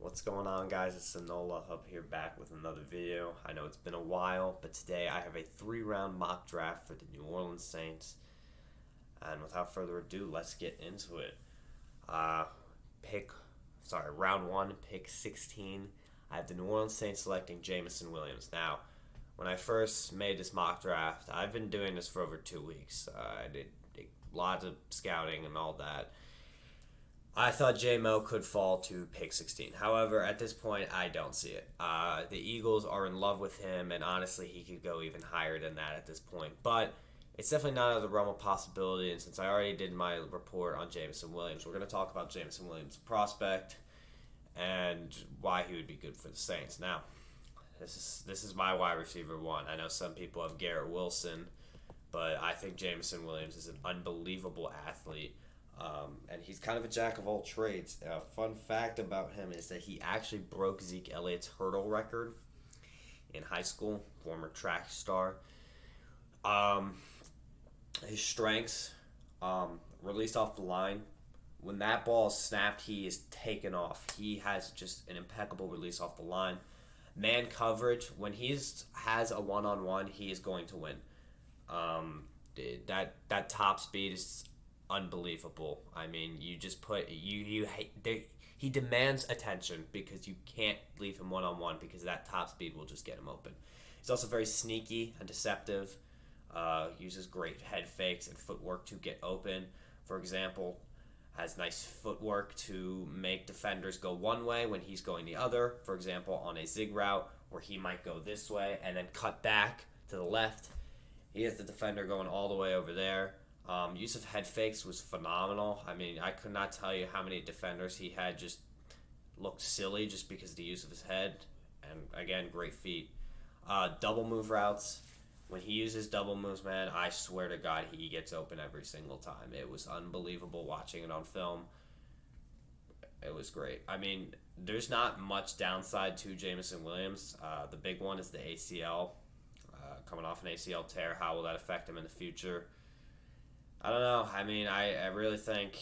What's going on, guys? It's Sonola up here back with another video. I know it's been a while, but today I have a 3 round mock draft for the New Orleans Saints. And without further ado, let's get into it. Uh, pick, Round 1, pick 16. I have the New Orleans Saints selecting Jameson Williams. Now, when I first made this mock draft, I've been doing this for over 2 weeks. I did lots of scouting and all that. I thought JMO could fall to pick 16. However, at this point, I don't see it. The Eagles are in love with him, and honestly, he could go even higher than that at this point. But it's definitely not out of the realm of possibility, and since I already did my report on Jameson Williams, we're going to talk about Jameson Williams' prospect and why he would be good for the Saints. Now, this is my wide receiver one. I know some people have Garrett Wilson, but I think Jameson Williams is an unbelievable athlete. And he's kind of a jack of all trades. A fun fact about him is that he actually broke Zeke Elliott's hurdle record in high school, former track star. Um, his strengths, released off the line. When that ball is snapped, he is taken off. He has just an impeccable release off the line. Man coverage, when he has a one-on-one, he is going to win. Um, that top speed is unbelievable. I mean, you just put he demands attention because you can't leave him one on one because that top speed will just get him open. He's also very sneaky and deceptive. Uses great head fakes and footwork to get open. For example, has nice footwork to make defenders go one way when he's going the other. For example, on a zig route where he might go this way and then cut back to the left. He has the defender going all the way over there. Use of head fakes was phenomenal. I mean, I could not tell you how many defenders he had just looked silly just because of the use of his head. And again, great feet. Double move routes. When he uses double moves, man, I swear to God, he gets open every single time. It was unbelievable watching it on film. It was great. I mean, there's not much downside to Jameson Williams. The big one is the ACL. Coming off an ACL tear, how will that affect him in the future? I don't know. I mean, I really think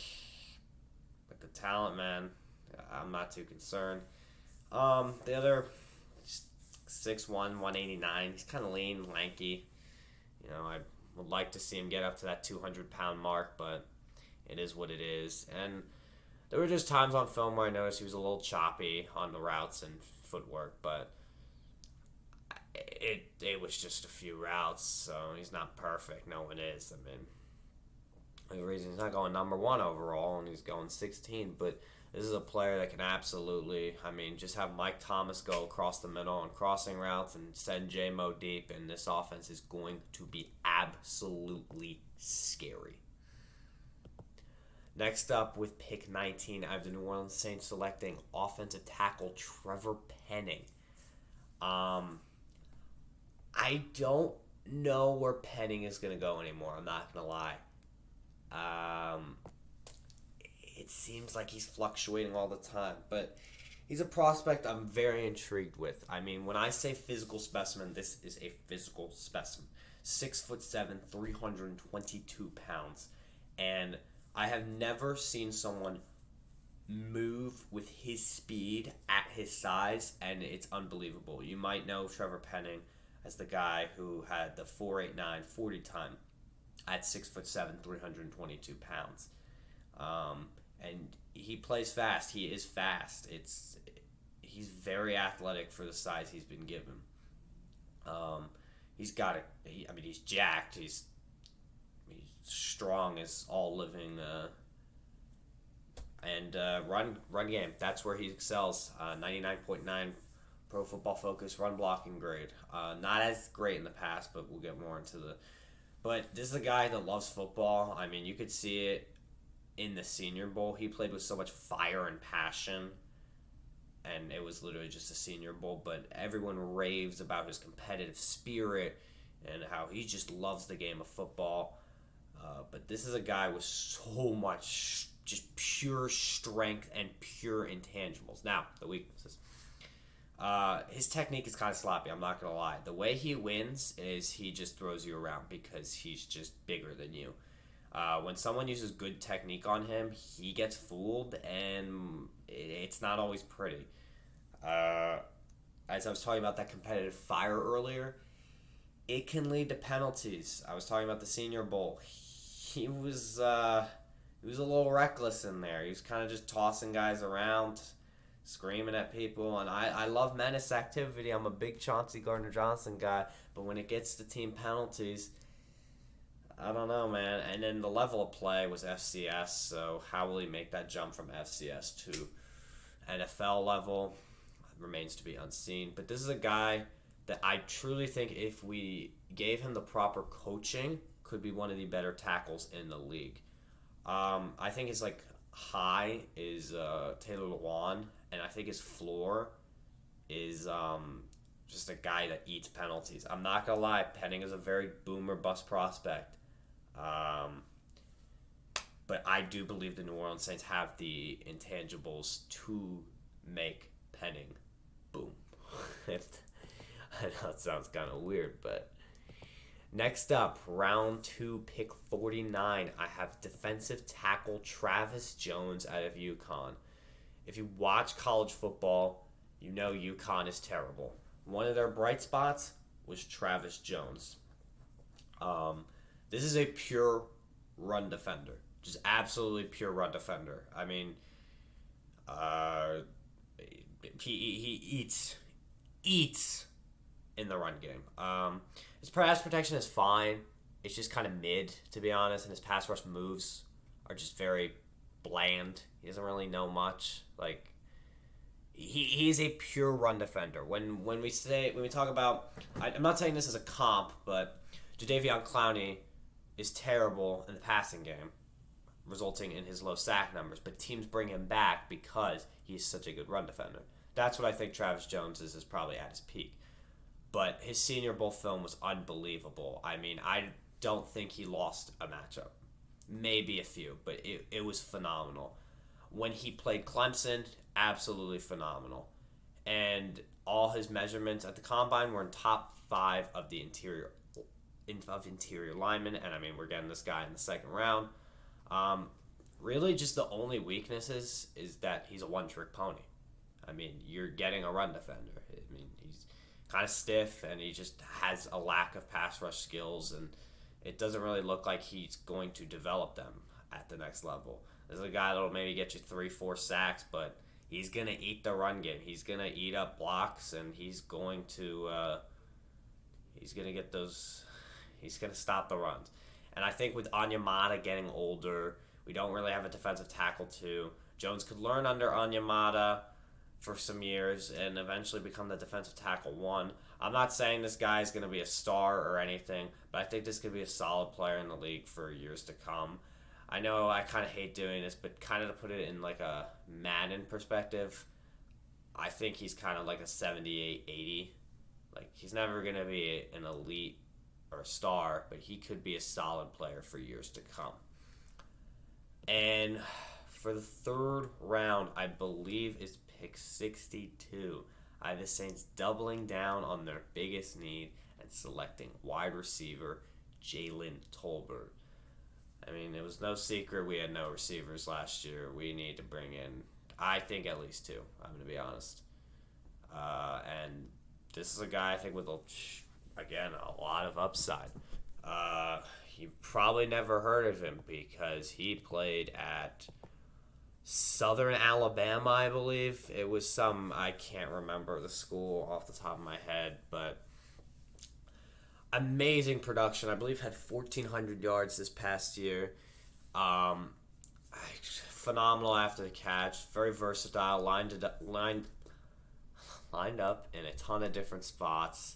with the talent, man, I'm not too concerned. The other 6'1", 189, he's kind of lean, lanky. I would like to see him get up to that 200-pound mark, but it is what it is. And there were just times on film where I noticed he was a little choppy on the routes and footwork, but it was just a few routes, so he's not perfect. No one is. I mean, the reason he's not going number one overall and he's going 16, but this is a player that can absolutely, I mean, just have Mike Thomas go across the middle on crossing routes and send J-Mo deep, and this offense is going to be absolutely scary. Next up with pick 19, I have the New Orleans Saints selecting offensive tackle Trevor Penning. I don't know where Penning is going to go anymore. I'm not going to lie. It seems like he's fluctuating all the time, but he's a prospect I'm very intrigued with. I mean, when I say physical specimen, this is a physical specimen. 6'7", 322 pounds, and I have never seen someone move with his speed at his size, and it's unbelievable. You might know Trevor Penning as the guy who had the 4.89 40 time at 6'7", 322 pounds. And he plays fast. He is fast. He's very athletic for the size he's been given. He's got he's jacked. He's strong as all living. And run game. That's where he excels. 99.9 Pro Football Focus run blocking grade. Not as great in the past, but we'll get more into the. But this is a guy that loves football. I mean, you could see it in the Senior Bowl. He played with so much fire and passion, and it was literally just a Senior Bowl. But everyone raves about his competitive spirit and how he just loves the game of football. But this is a guy with so much just pure strength and pure intangibles. Now, the weaknesses. His technique is kind of sloppy, I'm not going to lie. The way he wins is he just throws you around because he's just bigger than you. When someone uses good technique on him, he gets fooled, and it's not always pretty. Uh, as I was talking about that competitive fire earlier, it can lead to penalties. I was talking about the Senior Bowl. He was a little reckless in there. He was kind of just tossing guys around, screaming at people, and I love menace activity. I'm a big Chauncey Gardner Johnson guy, but when it gets to team penalties, I don't know, man. And then the level of play was FCS, so how will he make that jump from FCS to NFL level remains to be unseen. But this is a guy that I truly think if we gave him the proper coaching, could be one of the better tackles in the league. I think his like high is Taylor Lewan, and I think his floor is just a guy that eats penalties. I'm not gonna lie, Penning is a very boomer bust prospect. Um, but I do believe the New Orleans Saints have the intangibles to make Penning boom. if I know it sounds kind of weird, but next up, round 2, pick 49. I have defensive tackle Travis Jones out of UConn. If you watch college football, you know UConn is terrible. One of their bright spots was Travis Jones. This is a pure run defender, just absolutely pure run defender. I mean, uh, he eats in the run game. His pass protection is fine. It's just kind of mid, to be honest, and his pass rush moves are just very bland. He doesn't really know much. Like he's a pure run defender. When we talk about, I'm not saying this as a comp, but Jadeveon Clowney is terrible in the passing game, resulting in his low sack numbers. But teams bring him back because he's such a good run defender. That's what I think Travis Jones is probably at his peak. But his Senior Bowl film was unbelievable. I mean, I don't think he lost a matchup. Maybe a few, but it was phenomenal. When he played Clemson, absolutely phenomenal. And all his measurements at the combine were in top 5 of the interior linemen. And I mean, we're getting this guy in the second round. Really, just the only weaknesses is that he's a one-trick pony. I mean, you're getting a run defender. I mean, he's kind of stiff, and he just has a lack of pass rush skills, and it doesn't really look like he's going to develop them at the next level. There's a guy that'll maybe get you 3-4 sacks, but he's gonna eat the run game. He's gonna eat up blocks, and he's gonna get those. He's gonna stop the runs. And I think with Onyemata getting older, we don't really have a defensive tackle too. Jones could learn under Onyemata for some years and eventually become the defensive tackle 1. I'm not saying this guy is going to be a star or anything, but I think this could be a solid player in the league for years to come. I know I kind of hate doing this, but kind of to put it in like a Madden perspective, I think he's kind of like a 78, 80. Like, he's never going to be an elite or a star, but he could be a solid player for years to come. And for the third round, I believe is pick 62. I have the Saints doubling down on their biggest need and selecting wide receiver Jalen Tolbert. I mean, it was no secret we had no receivers last year. We need to bring in, I think, at least 2. I'm going to be honest. And this is a guy I think with, again, a lot of upside. You probably never heard of him because he played at Southern Alabama, I believe. It was I can't remember the school off the top of my head, but amazing production. I believe had 1,400 yards this past year. Phenomenal after the catch. Very versatile. Lined up in a ton of different spots.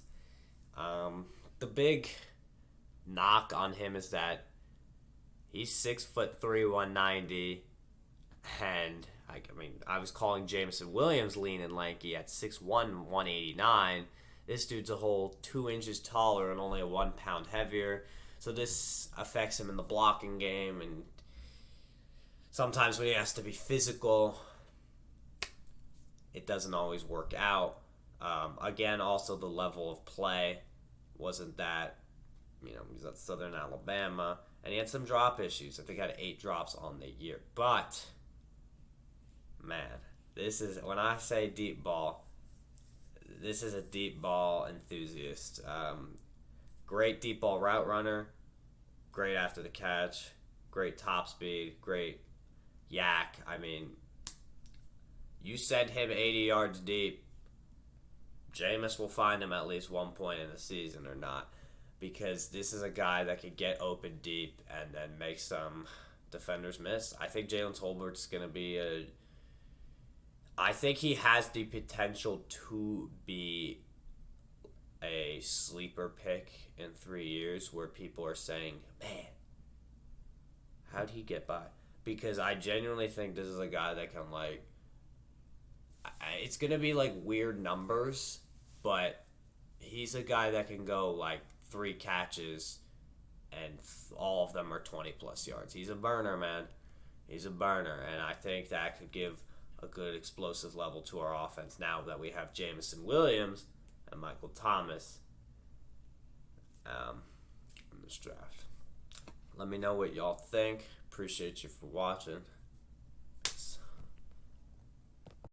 The big knock on him is that he's 6'3", 190. And, I was calling Jameson Williams lean and lanky at 6'1", 189. This dude's a whole 2 inches taller and only a 1 pound heavier. So this affects him in the blocking game. And sometimes when he has to be physical, it doesn't always work out. Again, also the level of play wasn't that, he's at Southern Alabama. And he had some drop issues. I think he had 8 drops on the year. But man, this is, when I say deep ball, this is a deep ball enthusiast. Great deep ball route runner, great after the catch, great top speed, great yak. I mean, you send him 80 yards deep, Jameis will find him at least one point in the season or not, because this is a guy that could get open deep and then make some defenders miss. I think Jalen Tolbert's going to be I think he has the potential to be a sleeper pick in 3 years where people are saying, man, how'd he get by? Because I genuinely think this is a guy that can, like, it's going to be, like, weird numbers, but he's a guy that can go, like, 3 catches and all of them are 20-plus yards. He's a burner, man. He's a burner, and I think that could give a good explosive level to our offense now that we have Jameson Williams and Michael Thomas in this draft. Let me know what y'all think. Appreciate you for watching.